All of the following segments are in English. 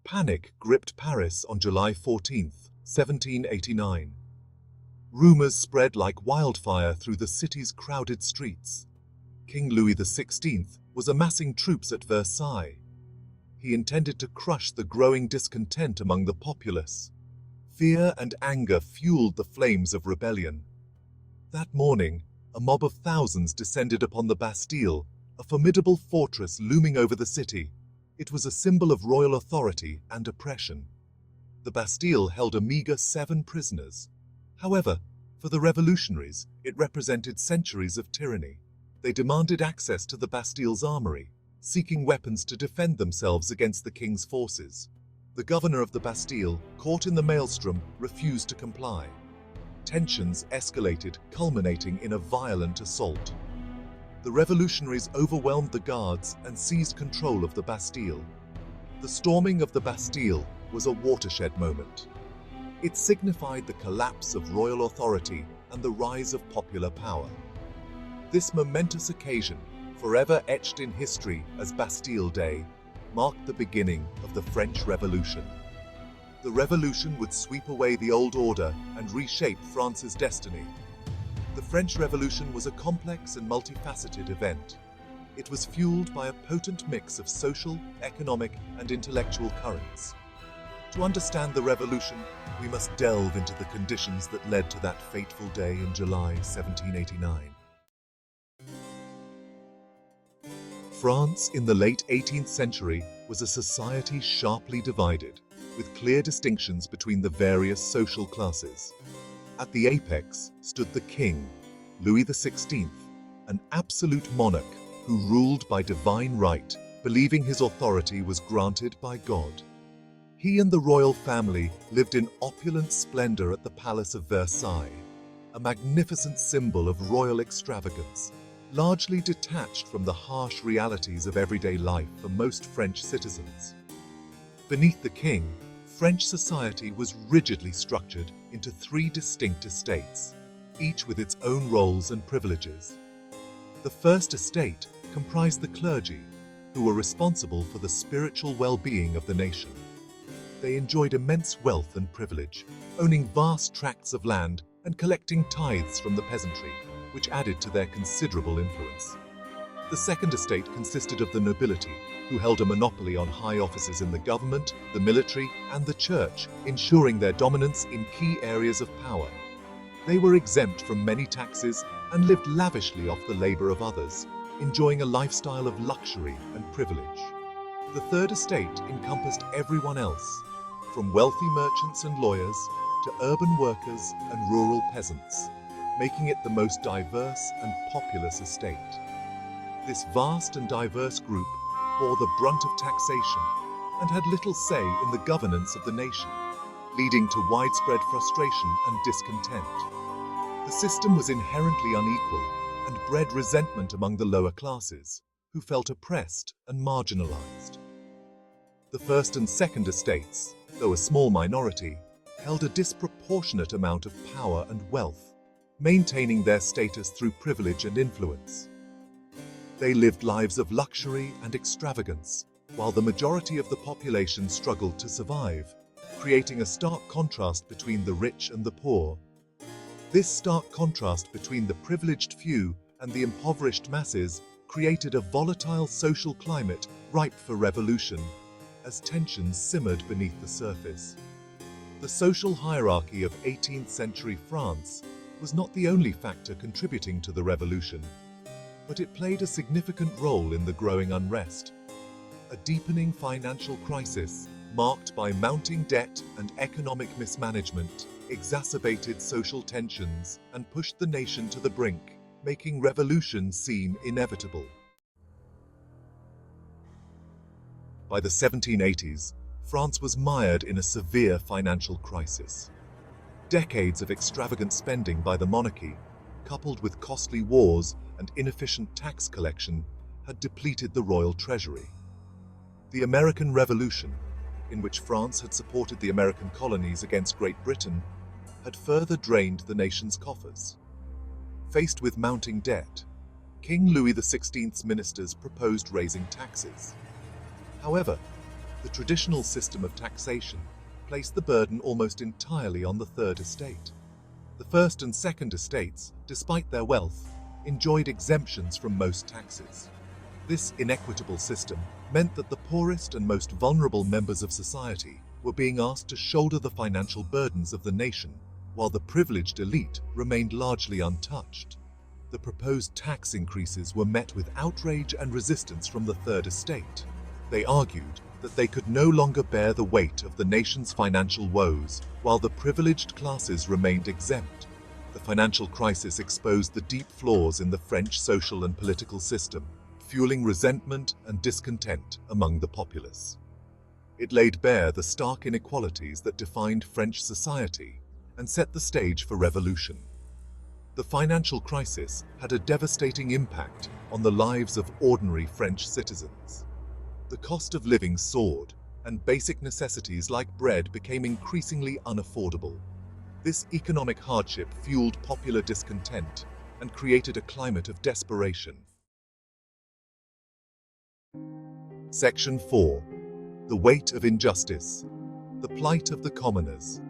Panic gripped Paris on July 14, 1789. Rumors spread like wildfire through the city's crowded streets. King Louis XVI was amassing troops at Versailles. He intended to crush the growing discontent among the populace. Fear and anger fueled the flames of rebellion. That morning, a mob of thousands descended upon the Bastille, a formidable fortress looming over the city. It was a symbol of royal authority and oppression. The Bastille held a meager 7 prisoners. However, for the revolutionaries, it represented centuries of tyranny. They demanded access to the Bastille's armory, seeking weapons to defend themselves against the king's forces. The governor of the Bastille, caught in the maelstrom, refused to comply. Tensions escalated, culminating in a violent assault. The revolutionaries overwhelmed the guards and seized control of the Bastille. The storming of the Bastille was a watershed moment. It signified the collapse of royal authority and the rise of popular power. This momentous occasion, forever etched in history as Bastille Day, marked the beginning of the French Revolution. The revolution would sweep away the old order and reshape France's destiny. The French Revolution was a complex and multifaceted event. It was fueled by a potent mix of social, economic, and intellectual currents. To understand the revolution, we must delve into the conditions that led to that fateful day in July 1789. France in the late 18th century was a society sharply divided, with clear distinctions between the various social classes. At the apex stood the king, Louis XVI, an absolute monarch who ruled by divine right, believing his authority was granted by God. He and the royal family lived in opulent splendor at the Palace of Versailles, a magnificent symbol of royal extravagance, largely detached from the harsh realities of everyday life for most French citizens. Beneath the king, French society was rigidly structured into 3 distinct estates, each with its own roles and privileges. The first estate comprised the clergy, who were responsible for the spiritual well-being of the nation. They enjoyed immense wealth and privilege, owning vast tracts of land and collecting tithes from the peasantry, which added to their considerable influence. The second estate consisted of the nobility, who held a monopoly on high offices in the government, the military, and the church, ensuring their dominance in key areas of power. They were exempt from many taxes and lived lavishly off the labor of others, enjoying a lifestyle of luxury and privilege. The third estate encompassed everyone else, from wealthy merchants and lawyers to urban workers and rural peasants, making it the most diverse and populous estate. This vast and diverse group bore the brunt of taxation and had little say in the governance of the nation, leading to widespread frustration and discontent. The system was inherently unequal and bred resentment among the lower classes, who felt oppressed and marginalized. The first and second estates, though a small minority, held a disproportionate amount of power and wealth, maintaining their status through privilege and influence. They lived lives of luxury and extravagance, while the majority of the population struggled to survive, creating a stark contrast between the rich and the poor. This stark contrast between the privileged few and the impoverished masses created a volatile social climate ripe for revolution, as tensions simmered beneath the surface. The social hierarchy of 18th century France was not the only factor contributing to the revolution, but it played a significant role in the growing unrest. A deepening financial crisis, marked by mounting debt and economic mismanagement, exacerbated social tensions and pushed the nation to the brink, making revolution seem inevitable. By the 1780s, France was mired in a severe financial crisis. Decades of extravagant spending by the monarchy, coupled with costly wars and inefficient tax collection, had depleted the royal treasury. The American Revolution, in which France had supported the American colonies against Great Britain, had further drained the nation's coffers. Faced with mounting debt, King Louis XVI's ministers proposed raising taxes. However, The traditional system of taxation placed the burden almost entirely on the third estate. The first and second estates, despite their wealth, enjoyed exemptions from most taxes. This inequitable system meant that the poorest and most vulnerable members of society were being asked to shoulder the financial burdens of the nation, while the privileged elite remained largely untouched. The proposed tax increases were met with outrage and resistance from the Third Estate. They argued that they could no longer bear the weight of the nation's financial woes, while the privileged classes remained exempt. The financial crisis exposed the deep flaws in the French social and political system, fueling resentment and discontent among the populace. It laid bare the stark inequalities that defined French society and set the stage for revolution. The financial crisis had a devastating impact on the lives of ordinary French citizens. The cost of living soared, and basic necessities like bread became increasingly unaffordable. This economic hardship fueled popular discontent and created a climate of desperation. Section 4. The weight of injustice. The plight of the commoners.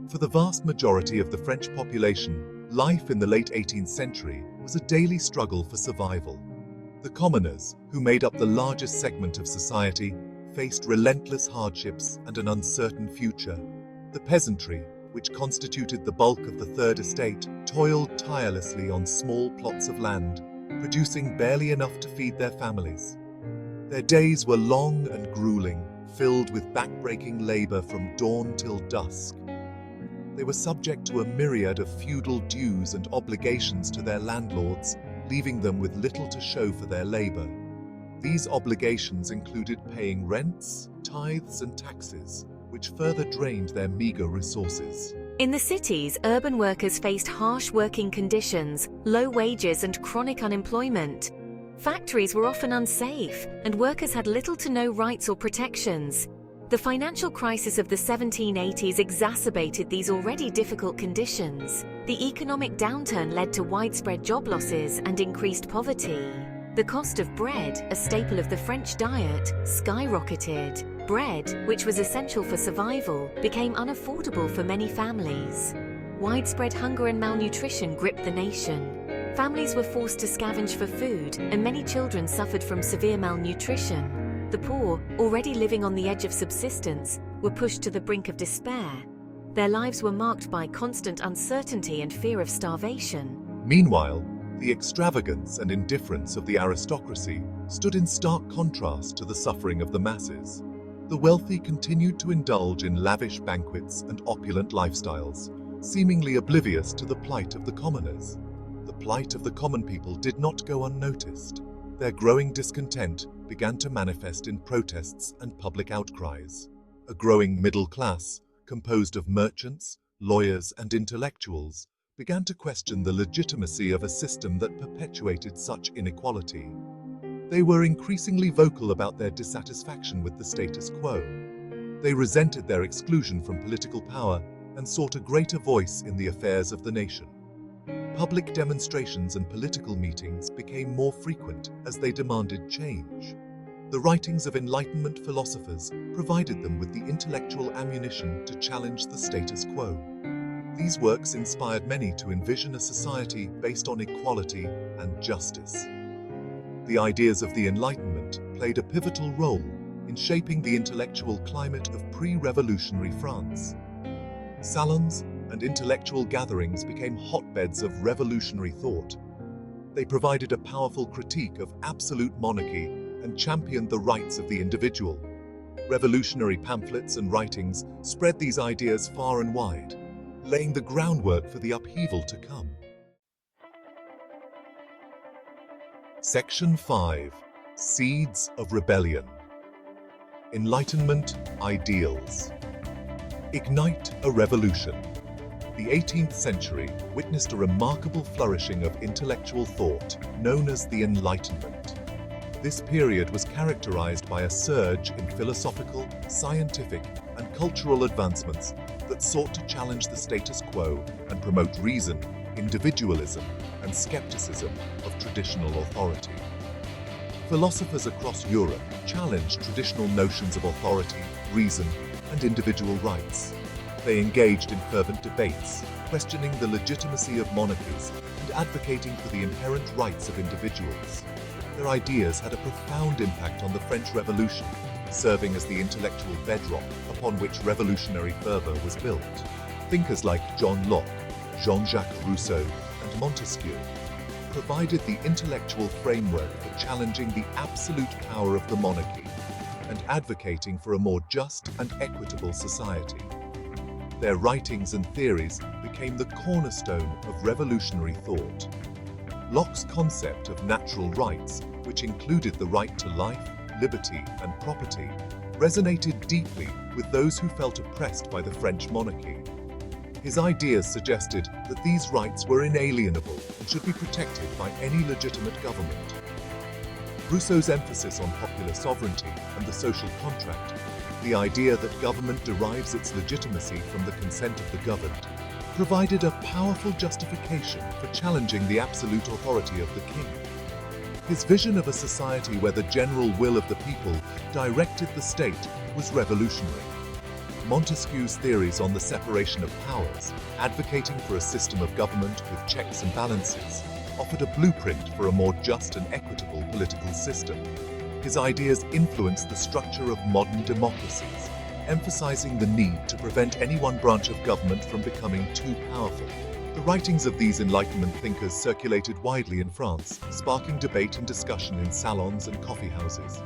For the vast majority of the French population, life in the late 18th century was a daily struggle for survival. The commoners, who made up the largest segment of society, faced relentless hardships and an uncertain future. The peasantry, which constituted the bulk of the Third Estate, toiled tirelessly on small plots of land, producing barely enough to feed their families. Their days were long and grueling, filled with back-breaking labor from dawn till dusk. They were subject to a myriad of feudal dues and obligations to their landlords, leaving them with little to show for their labor. These obligations included paying rents, tithes, and taxes, which further drained their meager resources. In the cities, urban workers faced harsh working conditions, low wages, and chronic unemployment. Factories were often unsafe, and workers had little to no rights or protections. The financial crisis of the 1780s exacerbated these already difficult conditions. The economic downturn led to widespread job losses and increased poverty. The cost of bread, a staple of the French diet, skyrocketed. Bread, which was essential for survival, became unaffordable for many families. Widespread hunger and malnutrition gripped the nation. Families were forced to scavenge for food, and many children suffered from severe malnutrition. The poor, already living on the edge of subsistence, were pushed to the brink of despair. Their lives were marked by constant uncertainty and fear of starvation. Meanwhile, the extravagance and indifference of the aristocracy stood in stark contrast to the suffering of the masses. The wealthy continued to indulge in lavish banquets and opulent lifestyles, seemingly oblivious to the plight of the commoners. The plight of the common people did not go unnoticed. Their growing discontent began to manifest in protests and public outcries. A growing middle class, composed of merchants, lawyers, and intellectuals, began to question the legitimacy of a system that perpetuated such inequality. They were increasingly vocal about their dissatisfaction with the status quo. They resented their exclusion from political power and sought a greater voice in the affairs of the nation. Public demonstrations and political meetings became more frequent as they demanded change. The writings of Enlightenment philosophers provided them with the intellectual ammunition to challenge the status quo. These works inspired many to envision a society based on equality and justice. The ideas of the Enlightenment played a pivotal role in shaping the intellectual climate of pre-revolutionary France. Salons and intellectual gatherings became hotbeds of revolutionary thought. They provided a powerful critique of absolute monarchy and championed the rights of the individual. Revolutionary pamphlets and writings spread these ideas far and wide, laying the groundwork for the upheaval to come. Section 5. Seeds of Rebellion. Enlightenment Ideals. Ignite a revolution. The 18th century witnessed a remarkable flourishing of intellectual thought known as the Enlightenment. This period was characterized by a surge in philosophical, scientific, and cultural advancements that sought to challenge the status quo and promote reason, individualism, and skepticism of traditional authority. Philosophers across Europe challenged traditional notions of authority, reason, and individual rights. They engaged in fervent debates, questioning the legitimacy of monarchies and advocating for the inherent rights of individuals. Their ideas had a profound impact on the French Revolution, serving as the intellectual bedrock upon which revolutionary fervor was built. Thinkers like John Locke, Jean-Jacques Rousseau, and Montesquieu provided the intellectual framework for challenging the absolute power of the monarchy and advocating for a more just and equitable society. Their writings and theories became the cornerstone of revolutionary thought. Locke's concept of natural rights, which included the right to life, liberty, and property, resonated deeply with those who felt oppressed by the French monarchy. His ideas suggested that these rights were inalienable and should be protected by any legitimate government. Rousseau's emphasis on popular sovereignty and the social contract, the idea that government derives its legitimacy from the consent of the governed, provided a powerful justification for challenging the absolute authority of the king. His vision of a society where the general will of the people directed the state was revolutionary. Montesquieu's theories on the separation of powers, advocating for a system of government with checks and balances, offered a blueprint for a more just and equitable political system. His ideas influenced the structure of modern democracies, emphasizing the need to prevent any one branch of government from becoming too powerful. The writings of these Enlightenment thinkers circulated widely in France, sparking debate and discussion in salons and coffee houses.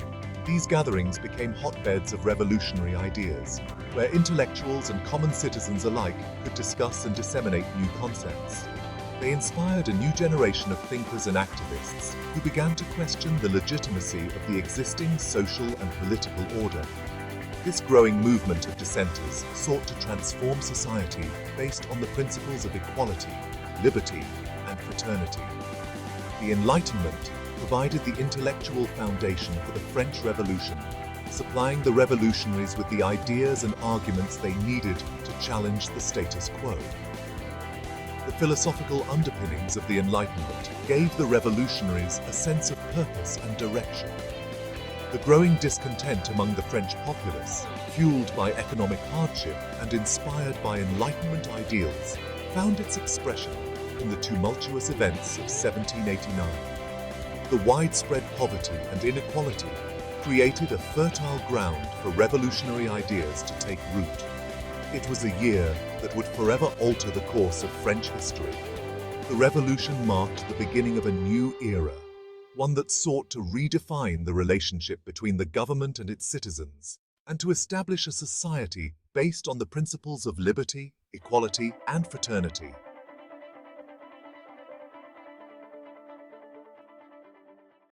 These gatherings became hotbeds of revolutionary ideas, where intellectuals and common citizens alike could discuss and disseminate new concepts. They inspired a new generation of thinkers and activists who began to question the legitimacy of the existing social and political order. This growing movement of dissenters sought to transform society based on the principles of equality, liberty, and fraternity. The Enlightenment provided the intellectual foundation for the French Revolution, supplying the revolutionaries with the ideas and arguments they needed to challenge the status quo. The philosophical underpinnings of the Enlightenment gave the revolutionaries a sense of purpose and direction. The growing discontent among the French populace, fueled by economic hardship and inspired by Enlightenment ideals, found its expression in the tumultuous events of 1789. The widespread poverty and inequality created a fertile ground for revolutionary ideas to take root. It was a year that would forever alter the course of French history. The revolution marked the beginning of a new era, one that sought to redefine the relationship between the government and its citizens, and to establish a society based on the principles of liberty, equality, and fraternity.